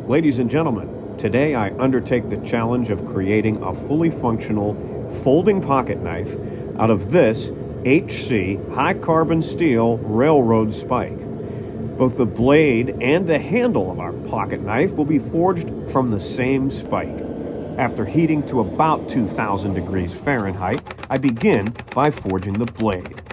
Ladies and gentlemen, today I undertake the challenge of creating a fully functional folding pocket knife out of this HC high-carbon steel railroad spike. Both the blade and the handle of our pocket knife will be forged from the same spike. After heating to about 2,000 degrees Fahrenheit, I begin by forging the blade.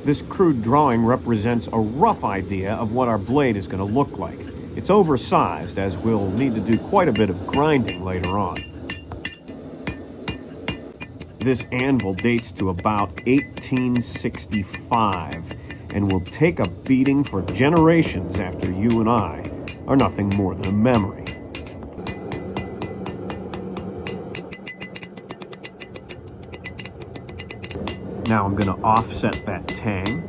This crude drawing represents a rough idea of what our blade is going to look like. It's oversized, as we'll need to do quite a bit of grinding later on. This anvil dates to about 1865 and will take a beating for generations after you and I are nothing more than a memory. Now I'm going to offset that tang.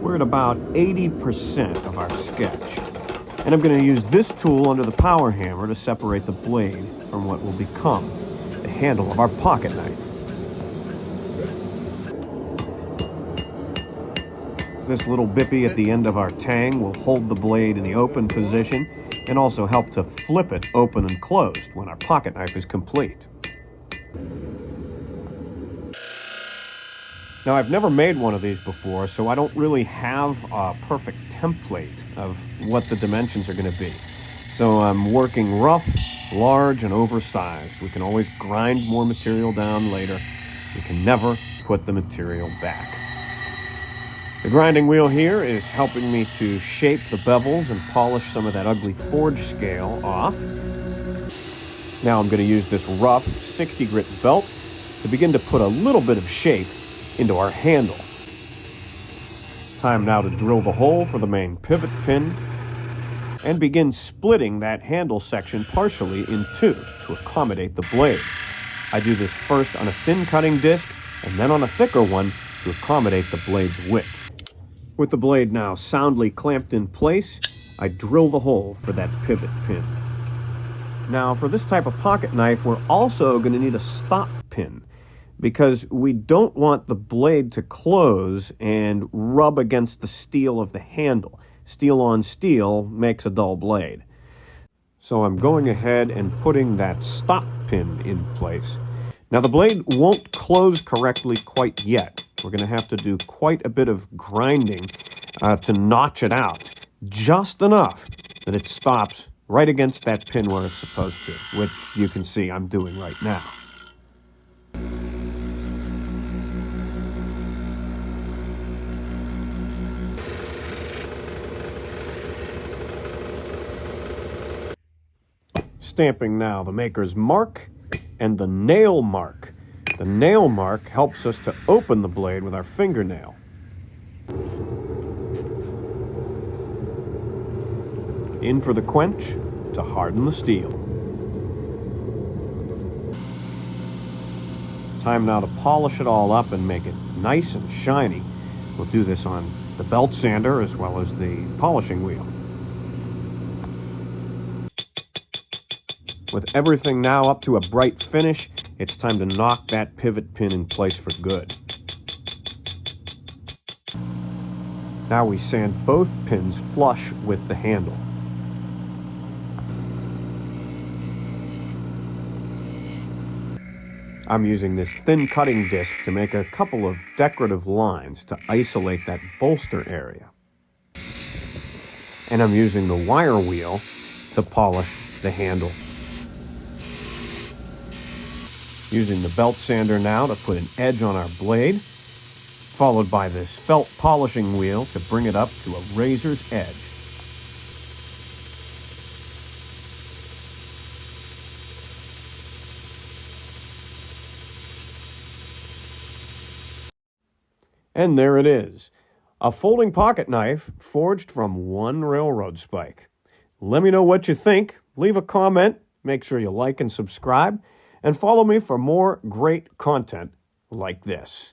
We're at about 80% of our sketch. And I'm going to use this tool under the power hammer to separate the blade from what will become the handle of our pocket knife. This little bippy at the end of our tang will hold the blade in the open position and also help to flip it open and closed when our pocket knife is complete. Now, I've never made one of these before, so I don't really have a perfect template of what the dimensions are going to be. So I'm working rough, large, and oversized. We can always grind more material down later. We can never put the material back. The grinding wheel here is helping me to shape the bevels and polish some of that ugly forge scale off. Now I'm going to use this rough 60 grit belt to begin to put a little bit of shape into our handle. Time now to drill the hole for the main pivot pin and begin splitting that handle section partially in two to accommodate the blade. I do this first on a thin cutting disc and then on a thicker one to accommodate the blade's width. With the blade now soundly clamped in place, I drill the hole for that pivot pin. Now, for this type of pocket knife, we're also going to need a stop pin because we don't want the blade to close and rub against the steel of the handle. Steel on steel makes a dull blade. So I'm going ahead and putting that stop pin in place. Now, the blade won't close correctly quite yet. We're going to have to do quite a bit of grinding to notch it out, just enough that it stops right against that pin where it's supposed to, which you can see I'm doing right now. Stamping now the maker's mark and the nail mark. The nail mark helps us to open the blade with our fingernail. In for the quench to harden the steel. Time now to polish it all up and make it nice and shiny. We'll do this on the belt sander as well as the polishing wheel. With everything now up to a bright finish, it's time to knock that pivot pin in place for good. Now we sand both pins flush with the handle. I'm using this thin cutting disc to make a couple of decorative lines to isolate that bolster area. And I'm using the wire wheel to polish the handle. Using the belt sander now to put an edge on our blade, followed by this felt polishing wheel to bring it up to a razor's edge. And there it is, a folding pocket knife forged from one railroad spike. Let me know what you think. Leave a comment. Make sure you like and subscribe. And follow me for more great content like this.